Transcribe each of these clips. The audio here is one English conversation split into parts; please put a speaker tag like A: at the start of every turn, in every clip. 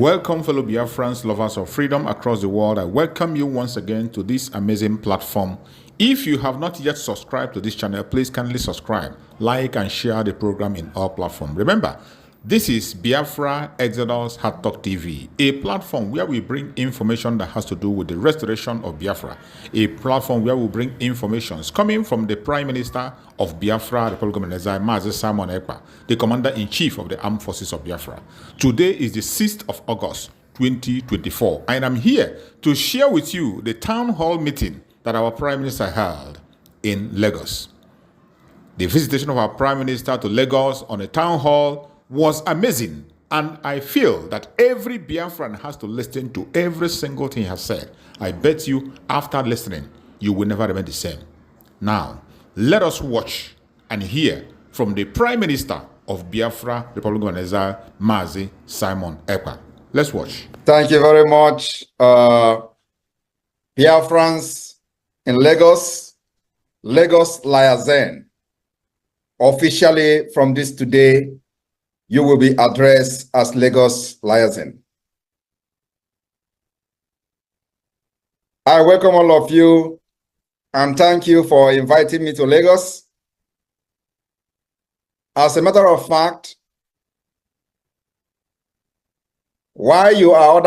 A: Welcome, fellow Biafrans, lovers of freedom across the world. I welcome you once again to this amazing platform. If you have not yet subscribed to this channel, please kindly subscribe, like, and share the program in all platforms. Remember, this is Biafra Exodus Hard Talk TV, a platform where we bring information that has to do with the restoration of Biafra, a platform where we bring information coming from the Prime Minister of Biafra, Republic of Mazi Simon Ekpa, the Commander-in-Chief of the Armed Forces of Biafra. Today is the 6th of August, 2024, and I'm here to share with you the town hall meeting that our Prime Minister held in Lagos. The visitation of our Prime Minister to Lagos on a town hall was amazing, and I feel that every Biafran has to listen to every single thing he has said. I bet you, after listening, you will never remain the same. Now, let us watch and hear from the Prime Minister of Biafra, Republic of Mazi Simon Ekpa. Let's watch.
B: Thank you very much, Biafrans in Lagos, Liazen. Officially, from this today, you will be addressed as Lagos Liaison. I welcome all of you and thank you for inviting me to Lagos. As a matter of fact, while you are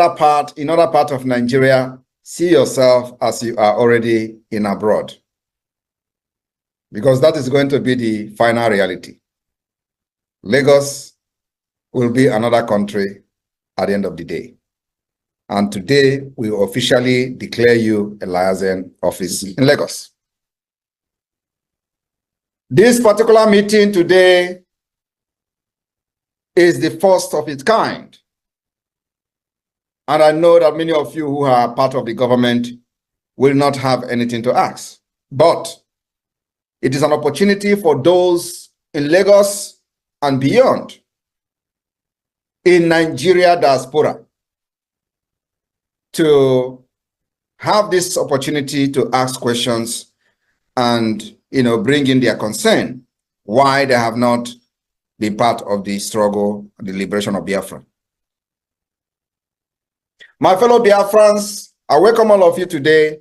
B: in other part of Nigeria, see yourself as you are already in abroad, because that is going to be the final reality. Lagos will be another country at the end of the day. And today, we officially declare you a liaison office in Lagos. This particular meeting today is the first of its kind. And I know that many of you who are part of the government will not have anything to ask. But it is an opportunity for those in Lagos and beyond, in Nigeria diaspora, to have this opportunity to ask questions and bring in their concern why they have not been part of the struggle, the liberation of Biafra. My fellow Biafrans, I welcome all of you today.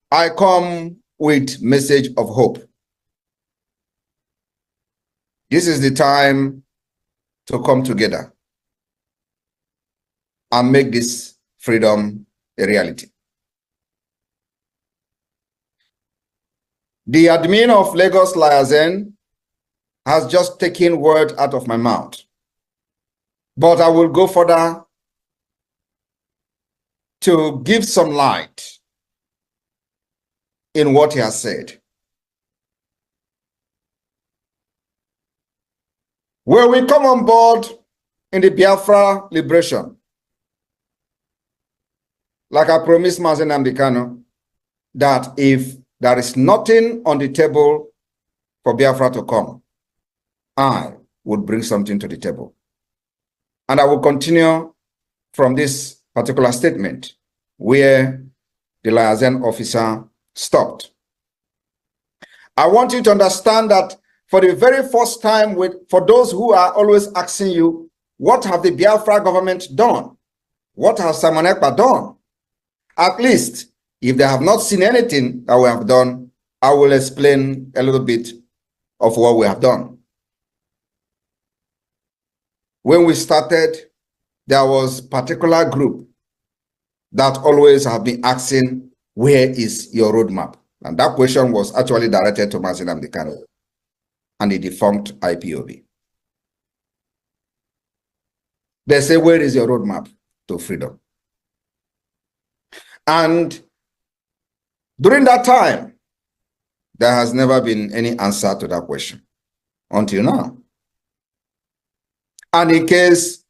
B: I come with message of hope. This is the time to come together and make this freedom a reality. The admin of Lagos Liaison has just taken words out of my mouth, but I will go further to give some light in what he has said. When we come on board in the Biafra liberation, like I promised Mazi Nnamdi, that if there is nothing on the table for Biafra to come, I would bring something to the table. And I will continue from this particular statement where the liaison officer stopped. I want you to understand that for the very first time, for those who are always asking you, what have the Biafra government done? What has Simon Ekpa done? At least, if they have not seen anything that we have done, I will explain a little bit of what we have done. When we started, there was a particular group that always have been asking, where is your roadmap? And that question was actually directed to Mazi Nnamdi and the defunct IPOB. They say, where is your roadmap to freedom? And during that time, there has never been any answer to that question until now. And in case,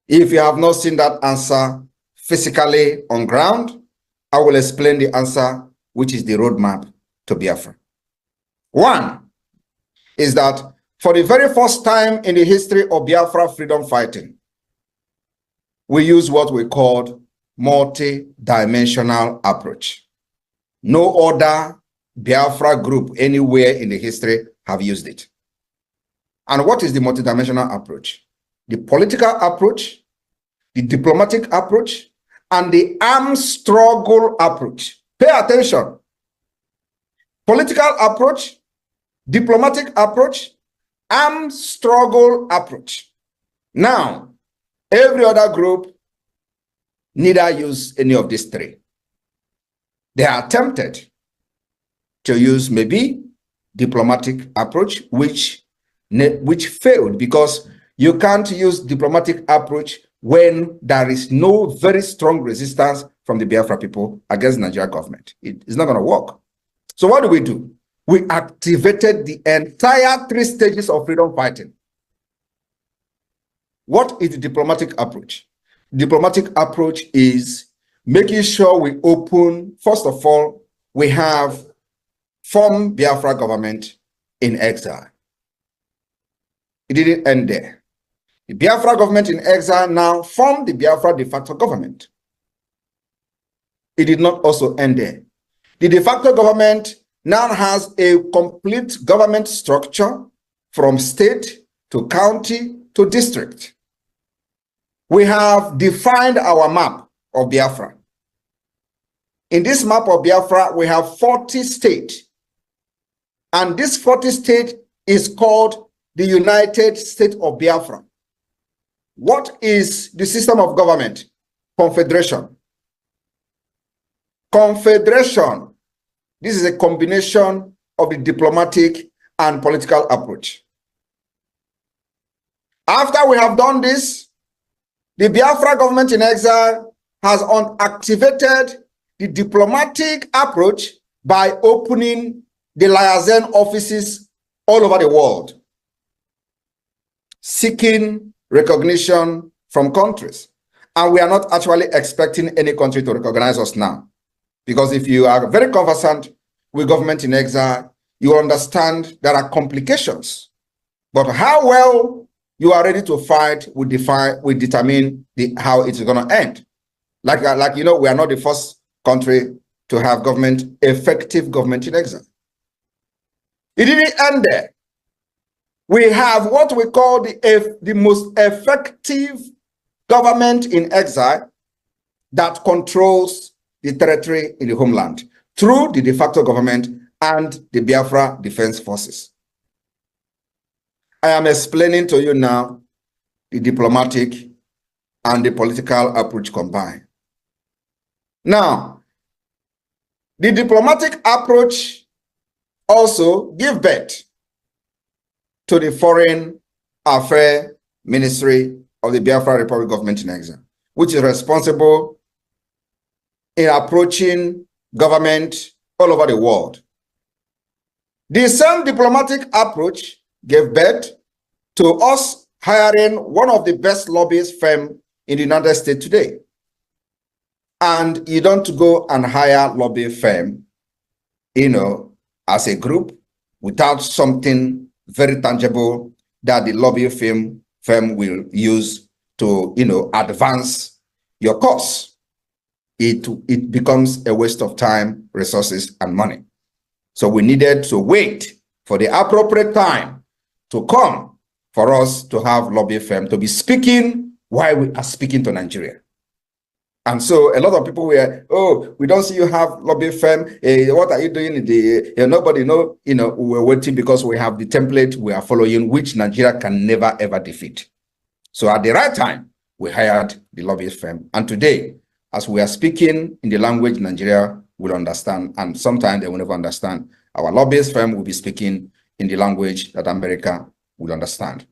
B: if you have not seen that answer physically on ground, I will explain the answer, which is the roadmap to Biafra. One is that for the very first time in the history of Biafra freedom fighting, we use what we called multi-dimensional approach. No other Biafra group anywhere in the history have used it. And what is the multi-dimensional approach? The political approach, the diplomatic approach, and the armed struggle approach. Pay attention. Political approach, diplomatic approach, armed struggle approach. Now, every other group neither use any of these three. They are tempted to use maybe diplomatic approach, which failed, because you can't use diplomatic approach when there is no very strong resistance from the Biafra people against the Nigerian government. It's not going to work. So what do? We activated the entire 3 stages of freedom fighting. What is the diplomatic approach? Diplomatic approach is making sure we open, first of all, we have formed Biafra government in exile. It didn't end there. The Biafra government in exile now formed the Biafra de facto government. It did not also end there. The de facto government now has a complete government structure from state to county to district. We have defined our map of Biafra. In this map of Biafra, we have 40 states. And this 40 state is called the United States of Biafra. What is the system of government? Confederation. Confederation. This is a combination of the diplomatic and political approach. After we have done this, the Biafra government in exile has activated the diplomatic approach by opening the liaison offices all over the world, seeking recognition from countries. And we are not actually expecting any country to recognize us now. Because if you are very conversant with government in exile, you understand there are complications. But how well you are ready to fight will determine how it's going to end. Like you know, we are not the first country to have effective government in exile. It didn't end there. We have what we call the most effective government in exile that controls the territory in the homeland through the de facto government and the Biafra Defense Forces. I am explaining to you now the diplomatic and the political approach combined. Now, the diplomatic approach also gives birth to the Foreign Affairs Ministry of the Biafra Republic government in exile, which is responsible in approaching government all over the world. The same diplomatic approach gave birth to us hiring one of the best lobbyist firms in the United States today. And you don't go and hire lobby firm, as a group without something very tangible that the lobby firm will use to, advance your cause. It becomes a waste of time, resources, and money. So we needed to wait for the appropriate time to come for us to have lobby firm to be speaking while we are speaking to Nigeria. And so a lot of people were, oh, we don't see you have lobby firm. What are you doing? Nobody know. We're waiting because we have the template we are following, which Nigeria can never, ever defeat. So at the right time, we hired the lobbyist firm. And today, as we are speaking in the language Nigeria will understand, and sometimes they will never understand, our lobbyist firm will be speaking in the language that America will understand.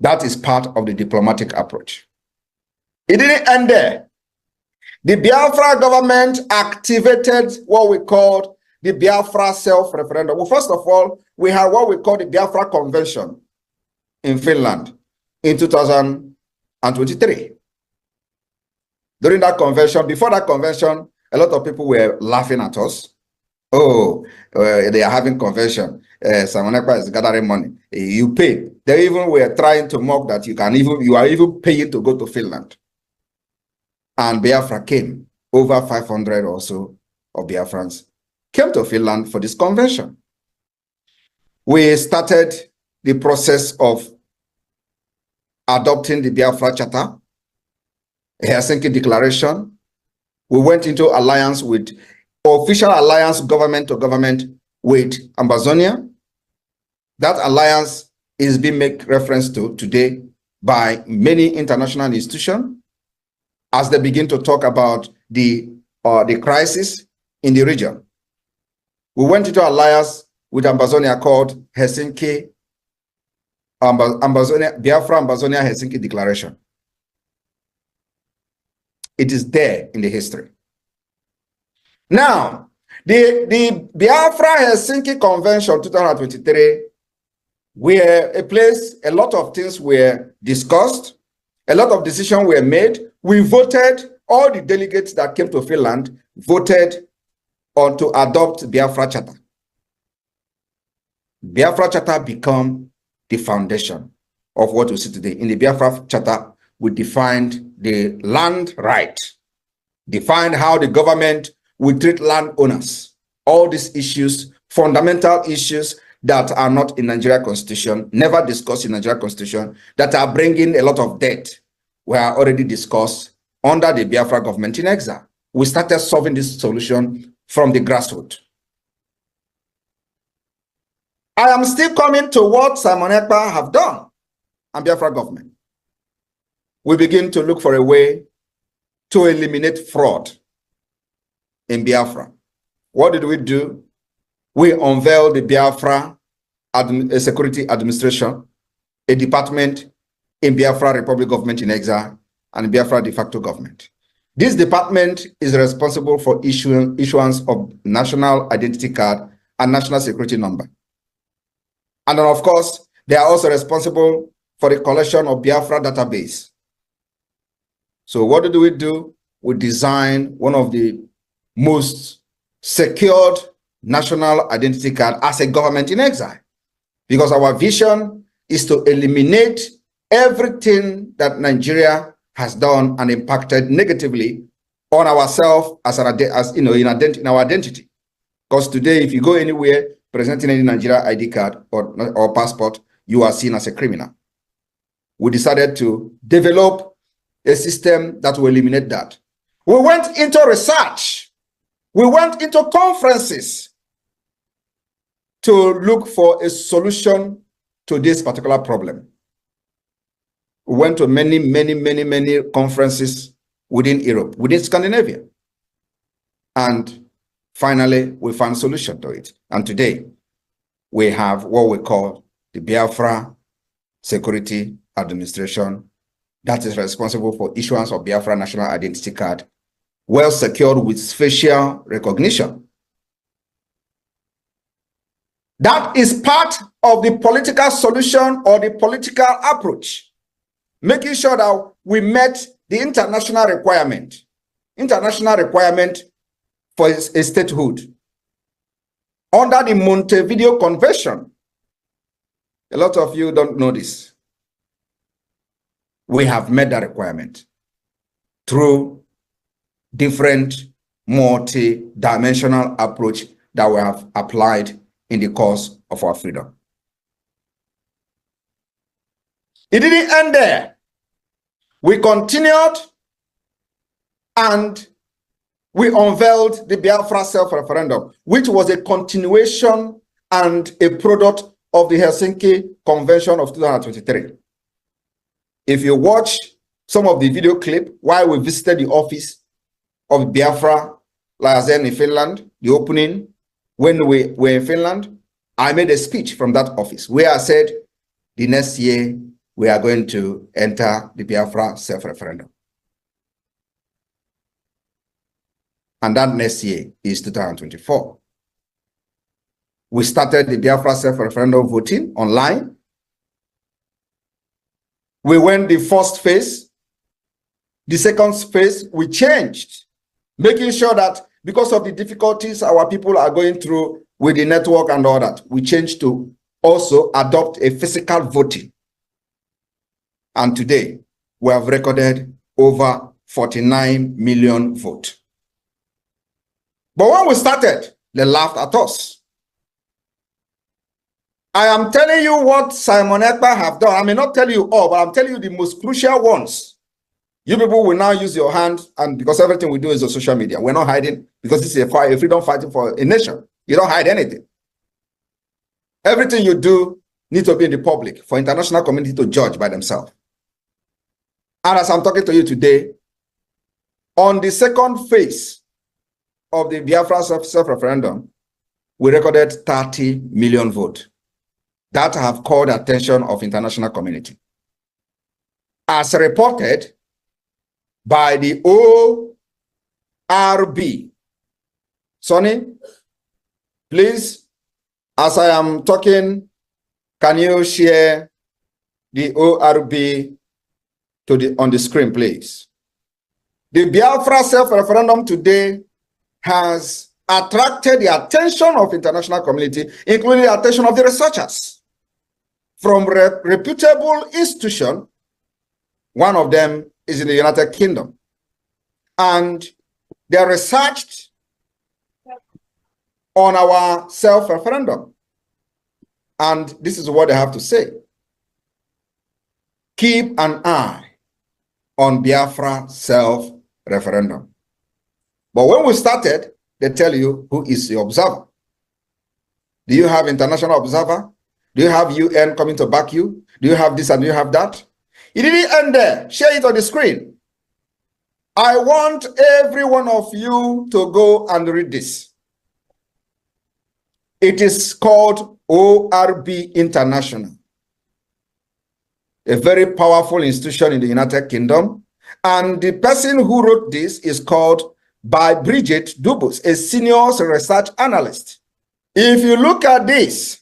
B: That is part of the diplomatic approach. It didn't end there. The Biafra government activated what we called the Biafra self-referendum. Well, first of all, we had what we call the Biafra Convention in Finland in 2023. During that convention, before that convention, a lot of people were laughing at us. Oh, they are having convention. Simon Ekpa is gathering money. You pay. They even were trying to mock that you are even paying to go to Finland. And Biafra came. Over 500 or so of Biafrans came to Finland for this convention. We started the process of adopting the Biafra Charter a Helsinki Declaration. We went into alliance with, official alliance government to government with Amazonia. That alliance is being made reference to today by many international institutions as they begin to talk about the crisis in the region. We went into alliance with Amazonia called Helsinki, Biafra Amazonia Helsinki Declaration. It is there in the history. Now, the Biafra Helsinki Convention 2023, where a place, a lot of things were discussed, a lot of decisions were made. We voted, all the delegates that came to Finland voted on to adopt Biafra Charter. Biafra Charter become the foundation of what we see today. In the Biafra Charter, we defined the land right, defined how the government will treat landowners, all these issues, fundamental issues that are not in Nigeria Constitution, never discussed in Nigeria Constitution, that are bringing a lot of debt, were already discussed under the Biafra government in exile. We started solving this solution from the grassroots. I am still coming to what Simon Ekpa have done and Biafra government. We begin to look for a way to eliminate fraud in Biafra. What did we do? We unveiled the Biafra Security Administration, a department in Biafra Republic Government in exile and Biafra de facto government. This department is responsible for issuance of national identity card and national security number. And then, of course, they are also responsible for the collection of Biafra database. So what did we do? We designed one of the most secured national identity card as a government in exile, because our vision is to eliminate everything that Nigeria has done and impacted negatively on ourselves as in our identity. Because today, if you go anywhere presenting any Nigeria ID card or passport, you are seen as a criminal. We decided to develop a system that will eliminate that. We went into research. We went into conferences to look for a solution to this particular problem. We went to many conferences within Europe, within Scandinavia. And finally, we found a solution to it. And today, we have what we call the Biafra Security Administration that is responsible for issuance of Biafra National Identity Card, well secured with facial recognition. That is part of the political solution or the political approach, making sure that we met the international requirement for a statehood under the Montevideo Convention. A lot of you don't know this. We have met that requirement through different multi-dimensional approach that we have applied in the course of our freedom. It didn't end there. We continued and we unveiled the Biafra self-referendum, which was a continuation and a product of the Helsinki Convention of 2023. If you watch some of the video clip while we visited the office of Biafra Lazen in Finland, the opening, when we were in Finland, I made a speech from that office where I said, the next year, we are going to enter the Biafra self-referendum. And that next year is 2024. We started the Biafra self-referendum voting online. We went the first phase. The second phase, we changed, making sure that because of the difficulties our people are going through with the network and all that, we changed to also adopt a physical voting. And today, we have recorded over 49 million votes. But when we started, they laughed at us. I am telling you what Simon Ekpa have done. I may not tell you all, but I'm telling you the most crucial ones You people will now use your hand, and because everything we do is on social media, we're not hiding, because this is a freedom fighting for a nation. You don't hide anything. Everything you do needs to be in the public for international community to judge by themselves. And as I'm talking to you today, on the second phase of the Biafra self-referendum, we recorded 30 million votes that have called the attention of international community. As reported by the ORB. Sonny, please, as I am talking, can you share the ORB on the screen, please? The Biafra self-referendum today has attracted the attention of international community, including the attention of the researchers from reputable institutions. One of them is in the United Kingdom. And they researched on our self-referendum. And this is what they have to say. Keep an eye on Biafra self-referendum. But when we started, they tell you who is the observer. Do you have international observer? Do you have UN coming to back you? Do you have this and do you have that? It didn't end there. Share it on the screen. I want every one of you to go and read this. It is called ORB International, a very powerful institution in the United Kingdom. And the person who wrote this is called by Brgie Dubus, a senior research analyst. If you look at this,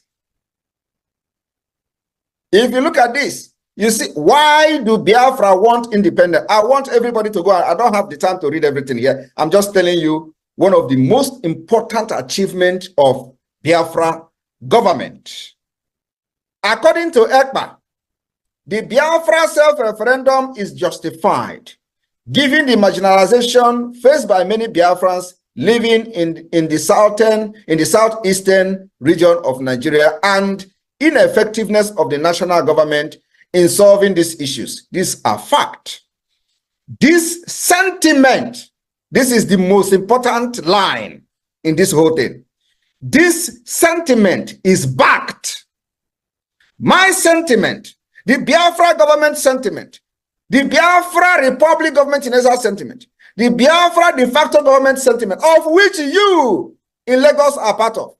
B: you see, why do Biafra want independence? I want everybody to go. I don't have the time to read everything here. I'm just telling you one of the most important achievements of Biafra government. According to Ekpa, the Biafra self-referendum is justified, given the marginalization faced by many Biafrans living in the southeastern region of Nigeria and ineffectiveness of the national government in solving these issues. These are facts. This sentiment, this is the most important line in this whole thing. This sentiment is backed. My sentiment, the Biafra government sentiment, the Biafra Republic government in Israel sentiment, the Biafra de facto government sentiment, of which you in Lagos are part of.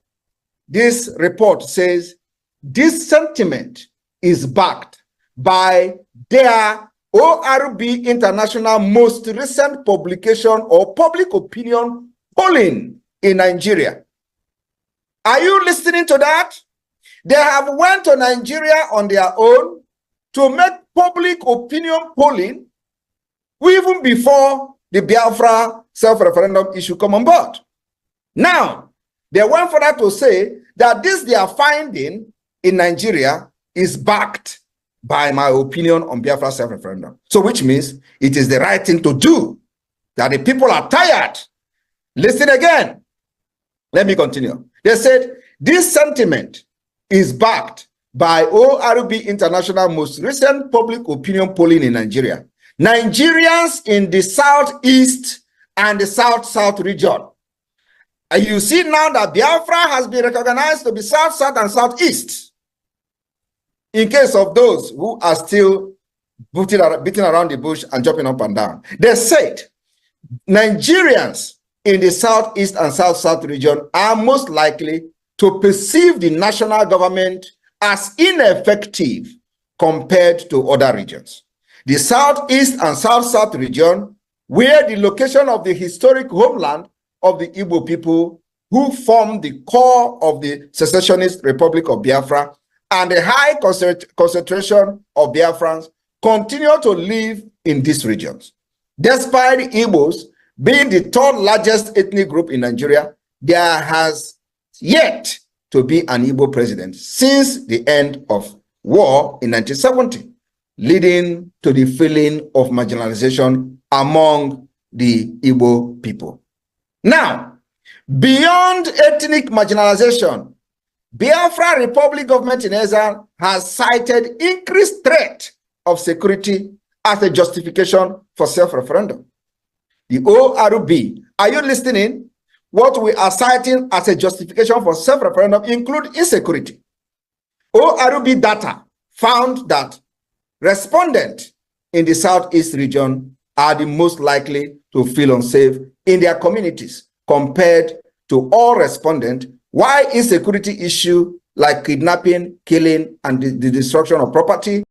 B: This report says this sentiment is backed by their ORB International most recent publication or public opinion polling in Nigeria. Are you listening to that? They have went to Nigeria on their own to make public opinion polling even before the Biafra self-referendum issue come on board. Now, they went further to say that this their finding in Nigeria is backed by my opinion on Biafra self-referendum. So which means it is the right thing to do, that the people are tired. Listen again. Let me continue. They said this sentiment is backed by ORB International most recent public opinion polling in Nigeria. Nigerians in the southeast and the south region. And you see now that Biafra has been recognized to be south, and southeast. In case of those who are still beating around the bush and jumping up and down. They said Nigerians in the southeast and south region are most likely to perceive the national government as ineffective compared to other regions. The southeast and south region, where the location of the historic homeland of the Igbo people who form the core of the secessionist Republic of Biafra, and the high concentration of Biafrans continue to live in these regions. Despite the Igbos being the third largest ethnic group in Nigeria, there has yet to be an Igbo president since the end of war in 1970, leading to the feeling of marginalization among the Igbo people. Now, beyond ethnic marginalization, Biafra Republic government in Israel has cited increased threat of security as a justification for self-referendum. The ORB, are you listening? What we are citing as a justification for self-referendum include insecurity. ORB data found that respondents in the Southeast region are the most likely to feel unsafe in their communities compared to all respondents, while insecurity issue like kidnapping, killing, and the destruction of property